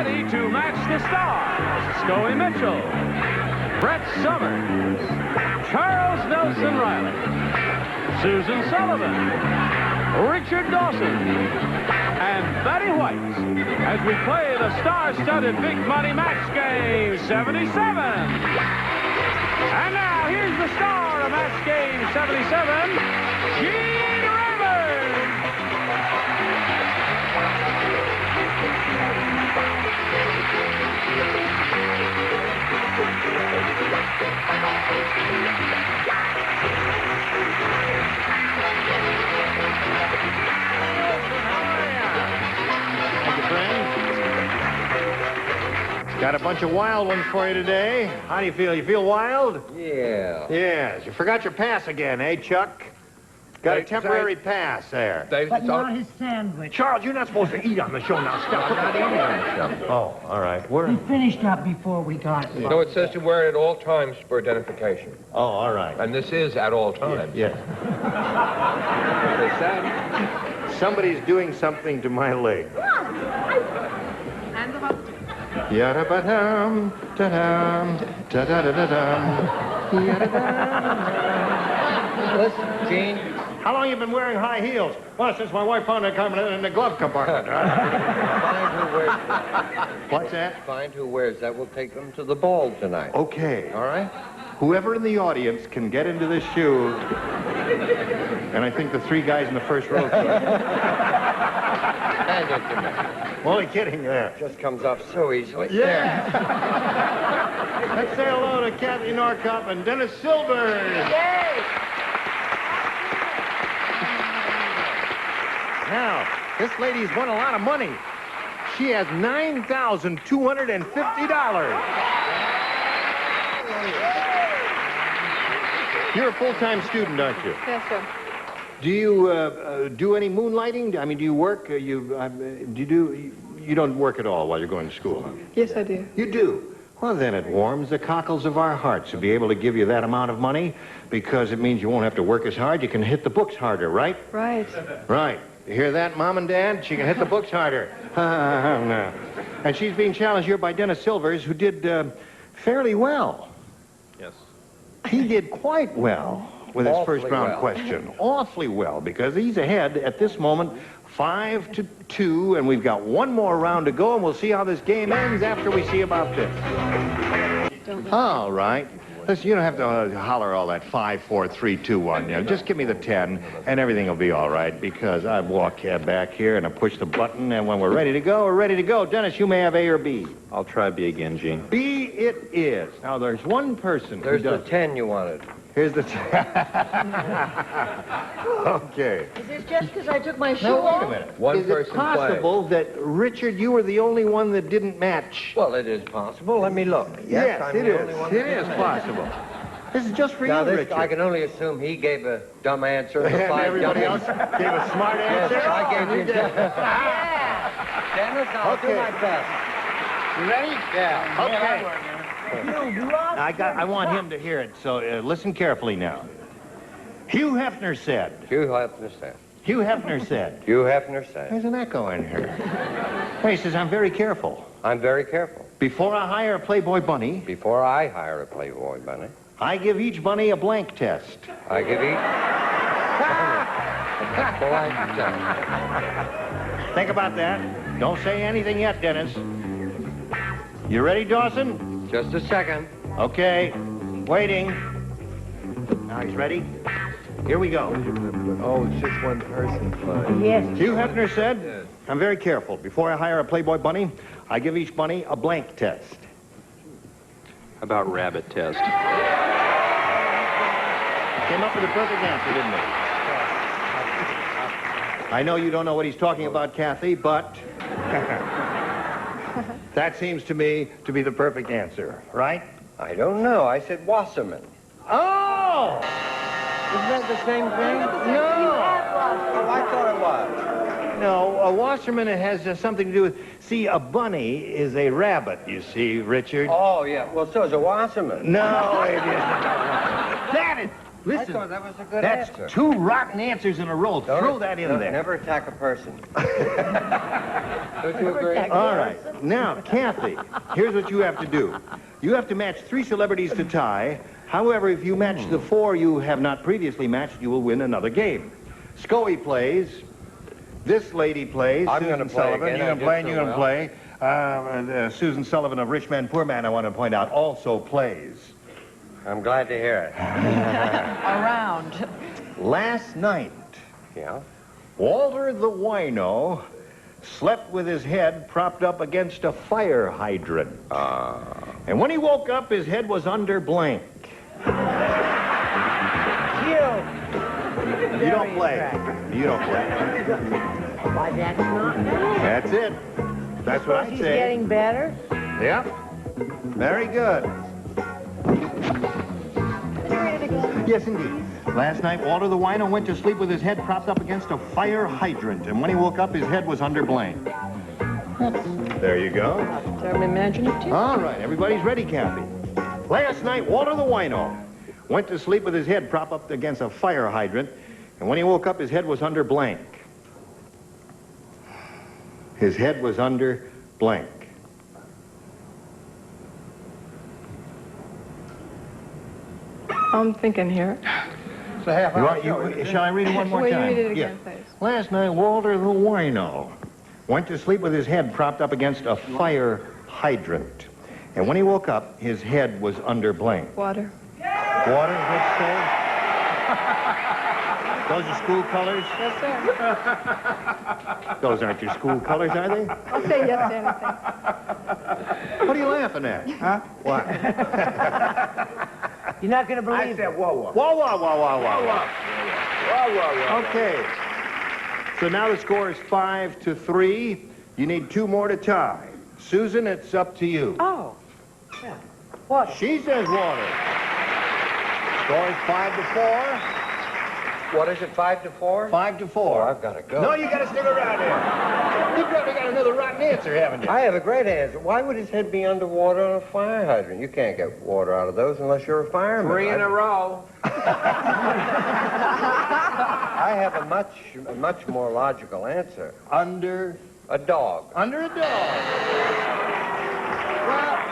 ready to match the stars. Scully Mitchell, Brett Summers, Charles Nelson Riley, Susan Sullivan, Richard Dawson, and Betty White as we play the star-studded Big Money Match Game 77. And now, here's the star of Match Game 77, Gene Rayburn. Thank you, friend. Got a bunch of wild ones for you today. How do you feel? You feel wild? Yeah. Yes. You forgot your pass again, eh, Chuck? Got a temporary pass there. But not his sandwich. Charles, you're not supposed to eat on the show now. Stop. I'm not eating on the show. Oh, all right. He finished up before we got here. No, it says to wear it at all times for identification. Oh, all right. And this is at all times. Yes. They said. Somebody's doing something to my leg. And the hot. Yada-ba-dum, da-dum, da-da-da-da-dum, yada-dum. Listen, Gene. How long you been wearing high heels? Well, since my wife found it coming in the glove compartment. Find who wears What's that? Find who wears that. We'll take them to the ball tonight. Okay. All right? Whoever in the audience can get into this shoe, and I think the three guys in the first row could. Hand it to me. I'm only kidding there. Just comes off so easily. Yeah. Let's say hello to Kathy Norcup and Dennis Silvers. Yay! Now, this lady's won a lot of money. She has $9,250. You're a full-time student, aren't you? Yes, sir. Do you do any moonlighting? I mean, do you work? You don't work at all while you're going to school? Huh? Yes, I do. You do? Well, then it warms the cockles of our hearts to be able to give you that amount of money because it means you won't have to work as hard. You can hit the books harder, right? Right. Right. You hear that, Mom and Dad? She can hit the books harder. And she's being challenged here by Dennis Silvers, who did fairly well. Yes. He did quite well with his Awfully first-round well. question. Awfully well, because he's ahead at this moment 5-2, and we've got one more round to go, and we'll see how this game ends after we see about this. All right. Listen, you don't have to holler all that 5, 4, 3, 2, 1. You know, just give me the 10, and everything will be all right, because I walk back here, and I push the button, and when we're ready to go, we're ready to go. Dennis, you may have A or B. I'll try B again, Gene. B it is. Now, there's one person There's who the does... 10 you wanted. Here's the... Okay. Is this just because I took my shoe Now, wait off? a minute. One is person it possible that, Richard, you were the only one that didn't match? Well, it is possible. Let me look. Yes, I'm it the is. only one It that is did. possible. This is just for Now, you, this, Richard. I can only assume he gave a dumb answer. The And five everybody dummies. else gave a smart Yes, answer. I gave you Dennis, I'll do Okay. my best. You ready? Yeah. Okay. I want him to hear it, so listen carefully now. Hugh Hefner said. Hugh Hefner said. Hugh Hefner said. Hugh Hefner said. There's an echo in here. He says, I'm very careful. I'm very careful. Before I hire a Playboy bunny, Before I hire a Playboy bunny, I give each bunny a blank test. I give each... Think about that. Don't say anything yet, Dennis. You ready, Dawson? Just a second. Okay. Waiting. Now he's ready. Here we go. Oh, it's just one person. Fine. Yes. Hugh Hefner said, I'm very careful. Before I hire a Playboy bunny, I give each bunny a blank test. How about rabbit test? Came up with a perfect answer, didn't he? I know you don't know what he's talking about, Kathy, but that seems to me to be the perfect answer, right? I don't know. I said Wasserman. Oh! Isn't that the same thing? No! Oh, I thought it was. No, a washerman has something to do with... See, a bunny is a rabbit, you see, Richard. Oh, yeah. Well, so is a Wasserman. No, it isn't. Listen, I thought that was a good that's answer. 2 rotten answers in a row. Throw that in there. Never attack a person. Don't you agree? All right. Now, Kathy, here's what you have to do. You have to match 3 celebrities to tie. However, if you match the 4 you have not previously matched, you will win another game. Scully plays. This lady plays. I'm Susan gonna play Sullivan. again. You're going to I play, did and so you're going to play. Susan Sullivan of Rich Man, Poor Man, I want to point out, also plays. I'm glad to hear it. Around. Last night, Yeah? Walter the wino slept with his head propped up against a fire hydrant. And when he woke up, his head was under blank. You don't play. You don't play. Why, that's not bad. That's it. That's what I He's say. getting better. Yep. Very good. Yes, indeed. Last night, Walter the wino went to sleep with his head propped up against a fire hydrant. And when he woke up, his head was under blank. There you go. So I'm imaginative. All right, everybody's ready, Kathy. Last night, Walter the wino went to sleep with his head propped up against a fire hydrant, and when he woke up, his head was under blank. His head was under blank. I'm thinking here. It's a half Shall I read it one more Will you time? read it again, please? Last night, Walter the wino went to sleep with his head propped up against a fire hydrant, and when he woke up, his head was under blank. Water. Water, let's say. Those are school colors? Yes, sir. Those aren't your school colors, are they? I'll say yes to anything. What are you laughing at? Huh? What? You're not going to believe it. Whoa, whoa, whoa, whoa, whoa. Okay. So now the score is 5-3. You need 2 more to tie. Susan, it's up to you. Oh. Yeah. What? She says water. Score is 5-4. What is it, 5-4? 5-4. Oh, I've got to go. No, you got to stick around here. You've probably got another rotten answer, haven't you? I have a great answer. Why would his head be underwater on a fire hydrant? You can't get water out of those unless you're a fireman. 3 in a row. I have a much more logical answer. Under A dog. a dog.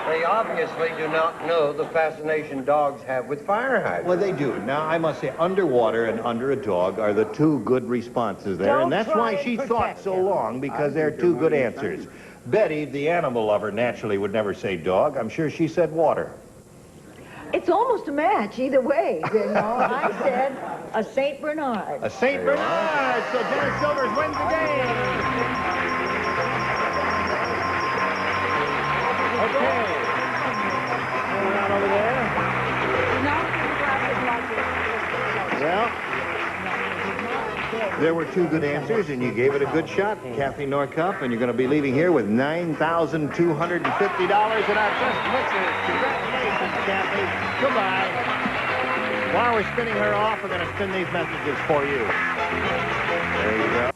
They obviously do not know the fascination dogs have with fire hydrants. Well, they do. Now, I must say, underwater and under a dog are the 2 good responses there, Don't and that's try why and she thought protect so him. long, because they're 2 good answers. Betty, the animal lover, naturally would never say dog. I'm sure she said water. It's almost a match either way, you know. I said a St. Bernard. A St. Bernard! So Dennis Silvers wins the game! Okay. Go around over there. Well, there were 2 good answers, and you gave it a good shot, Kathy Norcup, and you're going to be leaving here with $9,250 in our Just Mixers. Congratulations, Kathy. Goodbye. While we're spinning her off, we're going to spin these messages for you. There you go.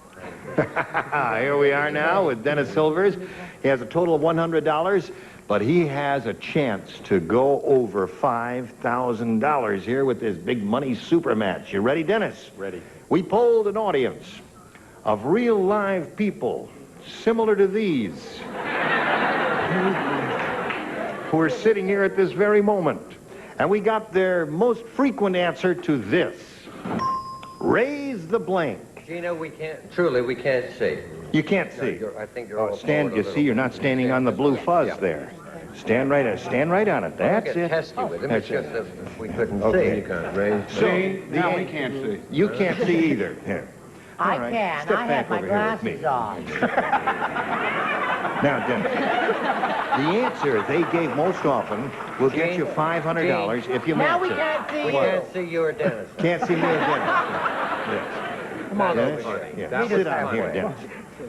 Here we are now with Dennis Silvers. He has a total of $100, but he has a chance to go over $5,000 here with this big money super match. You ready, Dennis? Ready. We polled an audience of real live people similar to these who are sitting here at this very moment. And we got their most frequent answer to this. Raise the blank. Gina, we can't see. You can't see. I think you're Oh, all stand, forward you a see, you're little. not standing on the blue fuzz Yeah. there. Stand right on it. That's We'll it. get testy with him. That's It's just it. that we couldn't Okay. see. Raise. See, now we can't see. You can't see either. Here. I All right, can. step I back have my over here with me. glasses on. Now, Dennis, the answer they gave most often will get you $500 if you Now match we it. can't see We you. can't see you or Dennis. Can't see me again. Yes. Come on, Dennis? over Yeah. That Sit was down here, fun. Dennis.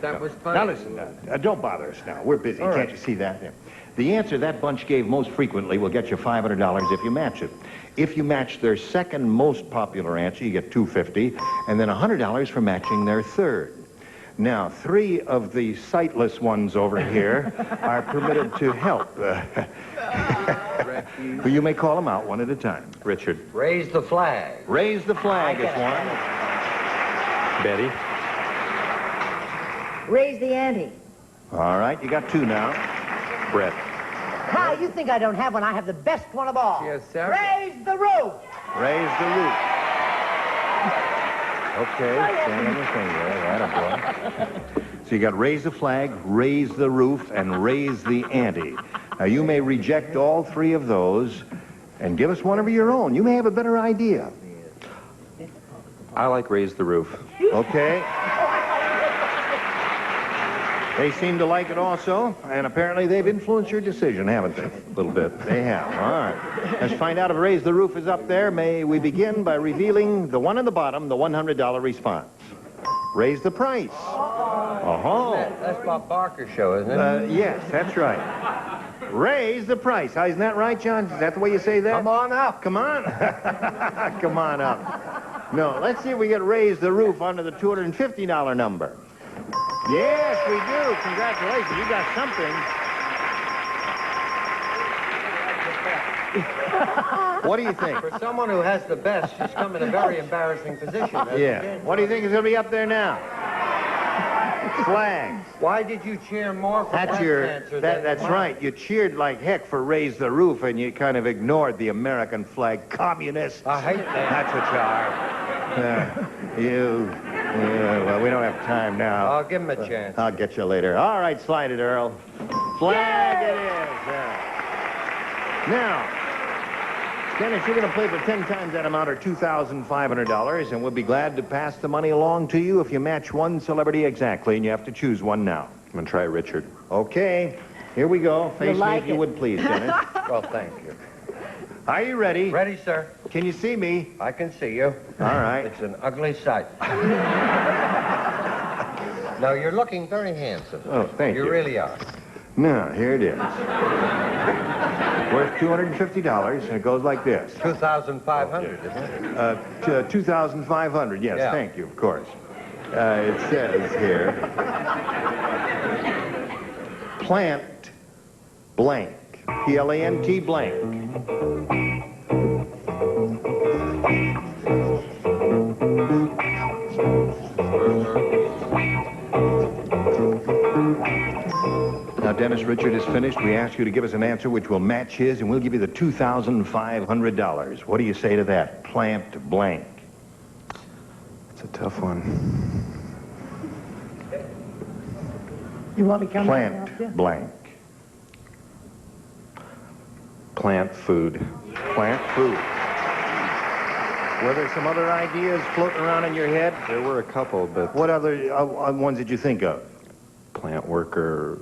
That was fun. Now listen, don't bother us now. We're busy. All Can't right. you see that? Yeah. The answer that bunch gave most frequently will get you $500 if you match it. If you match their second most popular answer, you get $250, and then $100 for matching their third. Now, 3 of the sightless ones over here are permitted to help. You may call them out one at a time. Richard. Raise the flag. Raise the flag is one. Betty. Raise the ante. All right, you got 2 now. Brett. How, you think I don't have one? I have the best one of all. Yes, sir. Raise the roof. Raise the roof. Okay, stand on your finger. Attaboy. So you got raise the flag, raise the roof, and raise the ante. Now, you may reject all 3 of those and give us one of your own. You may have a better idea. I like raise the roof. Okay. They seem to like it also, and apparently they've influenced your decision, haven't they? A little bit. They have. All right. Let's find out if Raise the Roof is up there. May we begin by revealing the one on the bottom, the $100 response. Raise the price. Uh-huh. That's Bob Barker's show, isn't it? Yes, that's right. Raise the price. Isn't that right, John? Is that the way you say that? Come on up. Come on. Come on up. No, let's see if we get Raise the Roof under the $250 number. Yes, we do. Congratulations. You got something. What do you think? For someone who has the best, she's come in a very embarrassing position. Yeah. What do you think is going to be up there now? Flags. Why did you cheer more for That's breast cancer than that's mine? right. You cheered like heck for Raise the Roof, and you kind of ignored the American flag. Communists. I hate that. That's what you are. Well, we don't have time now. I'll give him a chance. I'll get you later. All right, slide it, Earl. Flag it is. Now, Dennis, you're going to play for 10 times that amount, or $2,500, and we'll be glad to pass the money along to you if you match one celebrity exactly, and you have to choose one now. I'm going to try Richard. Okay, here we go. Face me like if you it. would, please, Dennis. Well, thank you. Are you ready? Ready, sir? Can you see me? I can see you. All right. It's an ugly sight. No, you're looking very handsome. Oh, thank you. You really are. Now, here it is. Worth $250, and it goes like this. 2,500, isn't it? 2,500, yes, Yeah. thank you, of course. It says here, plant blank, P-L-A-N-T blank. Now, Dennis, Richard is finished. We ask you to give us an answer which will match his, and we'll give you the $2,500. What do you say to that? Plant blank. It's a tough one. You want me coming? Plant blank. Plant food. Plant food. Were there some other ideas floating around in your head? There were a couple, but What other ones did you think of? plant worker,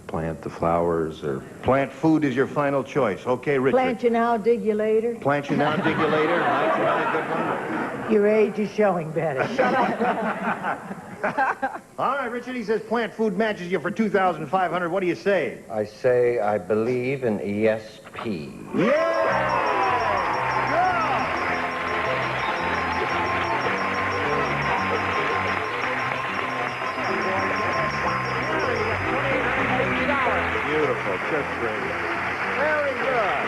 plant the flowers, or Plant food is your final choice. Okay, Richard. Plant you now, dig you later. Plant you now, dig you later. That's another good one. Your age is showing, Betty. All right, Richard, he says plant food matches you for $2,500. What do you say? I say I believe in ESP. Yeah! Beautiful, just great. Very good.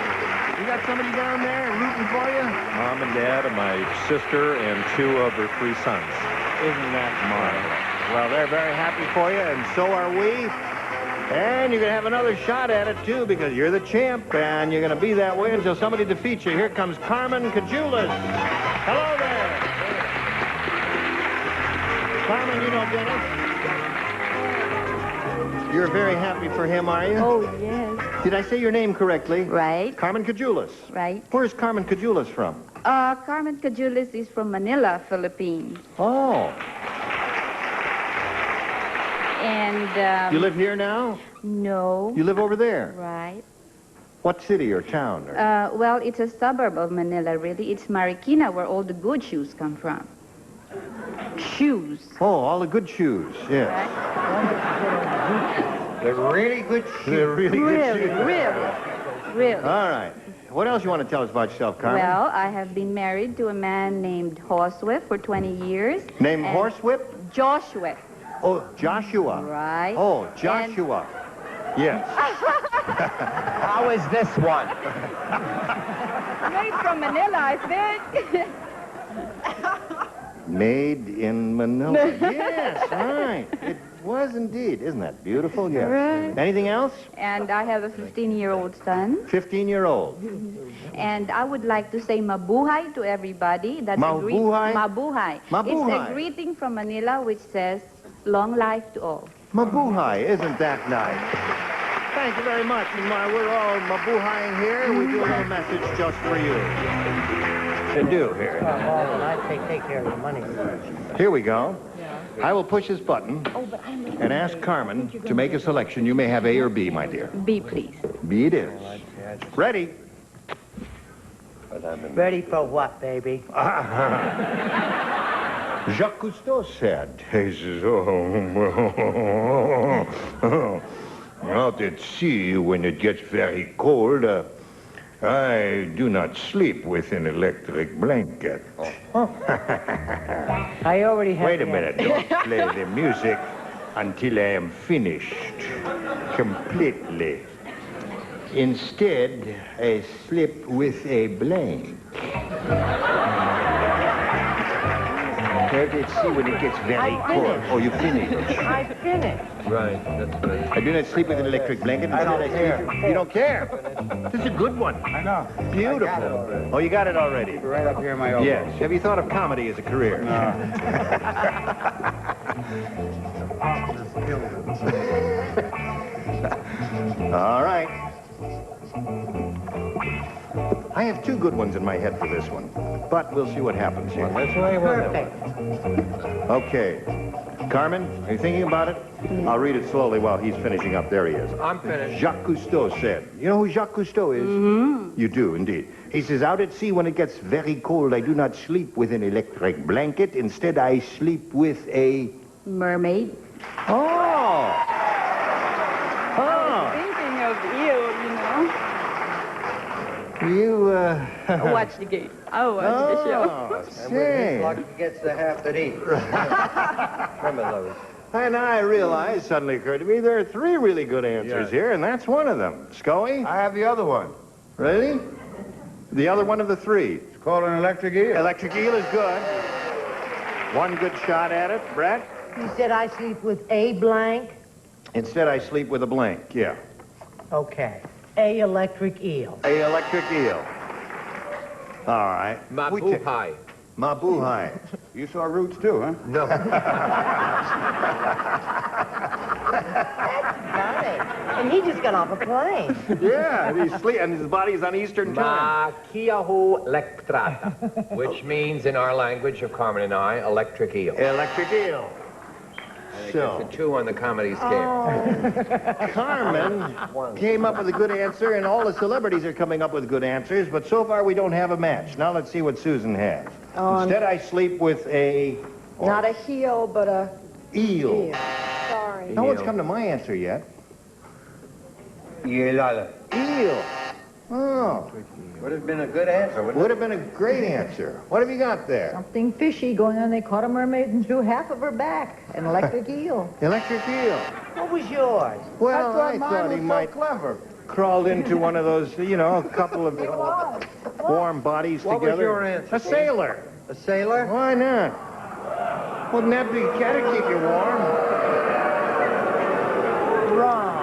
You got somebody down there rooting for you? Mom and Dad and my sister and 2 of her 3 sons. Isn't that marvelous? Well, they're very happy for you, and so are we. And you're going to have another shot at it, too, because you're the champ, and you're going to be that way until somebody defeats you. Here comes Carmen Cajulas. Hello there. Carmen, you know Dennis? You're very happy for him, are you? Oh, yes. Did I say your name correctly? Right, Carmen Cajulas. right. Where's Carmen Cajulas from? Carmen Cajulis is from Manila, Philippines. Oh. And, You live here now? no. You live over there? Right. What city or town? Well, it's a suburb of Manila, really. It's Marikina, where all the good shoes come from. Shoes. Oh, all the good shoes, yes. They're really good shoes. They're really good Really, shoes. really, really. All right. What else you want to tell us about yourself, Carmen? Well, I have been married to a man named Horsewhip for 20 years. Name and- Horsewhip? Joshua. Oh, Joshua. Right. Oh, Joshua. Yes. How is this one? Made from Manila, I think. Made in Manila. Yes, right. It was indeed. Isn't that beautiful? Yes. Right. Anything else? And I have a 15-year-old son. 15-year-old. And I would like to say mabuhay to everybody. That's Mabuhay? Mabuhay. Mabuhay. It's a greeting from Manila which says, long life to all. Mabuhay. Isn't that nice? Thank you very much. And while we're all mabuhaying here, we do a little message just for you. To do here. I'd say take care of the money. Here we go. I will push this button and ask Carmen to make a selection. You may have A or B, my dear. B, please. B it is. Ready? Ready for what, baby? Jacques Cousteau said, he says, out at sea, when it gets very cold, I do not sleep with an electric blanket. I already have. Wait a minute, don't play the music until I am finished completely. Instead, I sleep with a blank. Out at sea when it gets very cold. Oh, you finished. I finished. Right, that's right. I do not sleep with an electric blanket. I don't care. You don't care? This is a good one. I know. Beautiful. Oh, you got it already? Right up here in my elbow. Yes. Have you thought of comedy as a career? All right. I have two good ones in my head for this one, but we'll see what happens here. Perfect. Okay. Carmen, are you thinking about it? I'll read it slowly while he's finishing up. There he is. I'm finished. Jacques Cousteau said. You know who Jacques Cousteau is? Mm-hmm. You do, indeed. He says, out at sea when it gets very cold, I do not sleep with an electric blanket. Instead, I sleep with a... Mermaid. Oh! Oh! Thinking of you, You, Watch the game. I watch the show. And with his luck, he gets the half that eats. Remember those. And I realized, suddenly occurred to me, there are three really good answers here, and that's one of them. Scully? I have the other one. Really? The other one of the three. It's called an electric eel. Electric eel is good. One good shot at it. Brett? You said I sleep with a blank? Instead, I sleep with a blank, yeah. Okay. A electric eel. A electric eel. All right. Mabuhay. Mabuhay. You saw Roots too, huh? No. Funny. And he just got off a plane. Yeah, and his body's on Eastern time. Makiahu lectrata, which means in our language of Carmen and I, electric eel. Electric eel. It's So, a 2 on the comedy scale. Carmen came up with a good answer, and all the celebrities are coming up with good answers, but so far we don't have a match. Now let's see what Susan has. Instead, I sleep with a... Not a heel, but a eel. sorry. No one's come to my answer yet. Eel. Eel. Oh, Would have been a good answer, wouldn't would have been a great answer. What have you got there? Something fishy going on. They caught a mermaid and threw half of her back. An electric eel. Electric eel. What was yours? Well, I thought he might clever. crawled into one of those, you know, a couple of warm bodies What was together. your answer, A sailor. A sailor? Why not? Wouldn't that be gotta keep you warm? Wrong.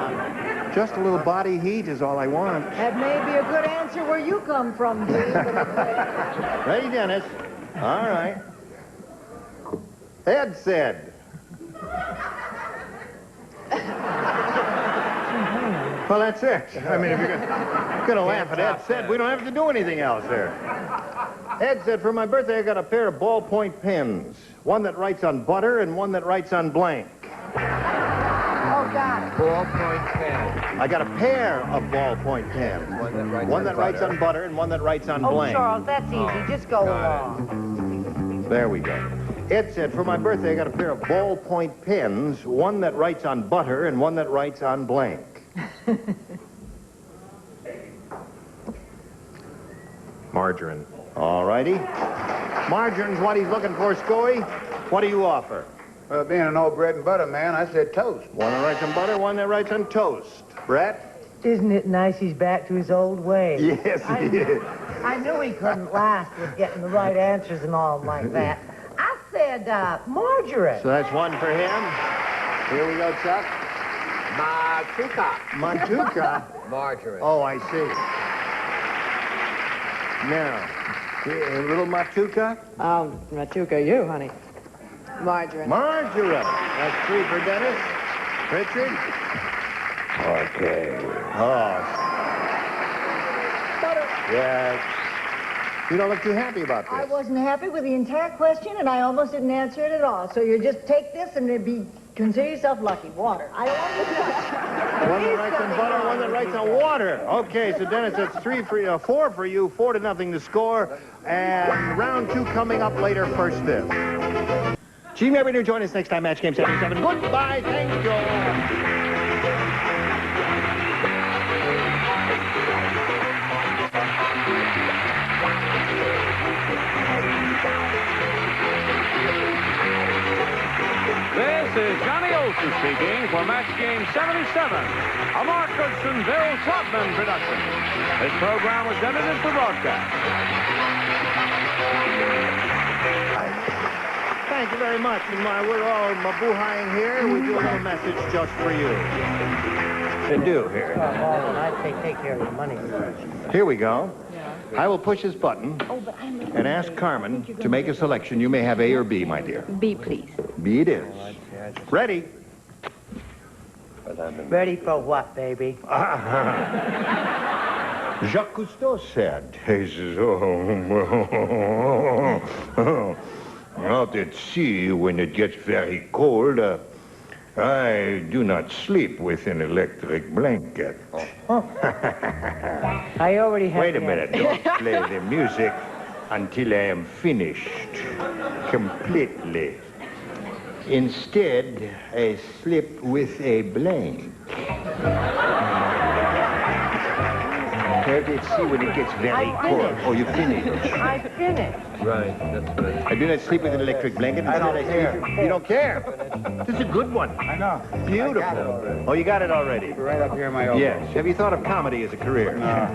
Just a little body heat is all I want. That may be a good answer where you come from, Dee. Ready, Dennis? All right. Ed said. Well, that's it. I mean, if you're going to laugh at Ed said, we don't have to do anything else there. Ed said, for my birthday, I got a pair of ballpoint pens. One that writes on butter and one that writes on blank. Oh, God. Ballpoint pen. I got a pair of ballpoint pens. One that writes on butter and one that writes on Oh, blank. Charles, that's easy. Just go along. There we go. Ed said, for my birthday, I got a pair of ballpoint pens, one that writes on butter and one that writes on blank. Margarine. All righty. Margarine's what he's looking for, Scoey. What do you offer? Well, being an old bread and butter man, I said toast. One that writes on butter, one that writes on toast. Brett? Isn't it nice he's back to his old way? Yes, he is. I knew he couldn't last with getting the right answers and all like that. I said, margarine. So that's one for him. Here we go, Chuck. Matuka. Mantuka? Margarine. Oh, I see. Now, a little Matuka? Matuka, you, honey. Margarine. Margarine. That's 3 for Dennis. Richard? Okay. Oh. Yes. You don't look too happy about this. I wasn't happy with the entire question, and I almost didn't answer it at all. So you just take this and consider yourself lucky. Water. I don't want you to touch. One that writes on butter, one that writes on water. Okay, so Dennis, that's 4 for you, 4-0 to score. And round 2 coming up later. First this. Gene Revenue, join us next time, Match Game 77. Goodbye, thank you. This is Johnny Olson speaking for Match Game 77, a Mark Goodson, Bill Topman production. This program was edited for broadcast. Thank you very much. And we're all mabuhaing here. We do a little message just for you. To do here. I take care of the money. Here we go. I will push this button and ask Carmen to make a selection. You may have A or B, my dear. B, please. B it is. Ready? Ready for what, baby? Jacques Cousteau said, he says, out at sea, when it gets very cold, I do not sleep with an electric blanket. I already have. Wait a minute, don't play the music until I am finished completely. Instead, I sleep with a blank. Let's see when it gets very cold. Oh, you finished. I finished. Right, that's right. I do not sleep with an electric blanket. I don't Instead, care. You don't care? This is a good one. I know. Beautiful. Oh, you got it already? Right up here in my elbow. Yes. Have you thought of comedy as a career? No.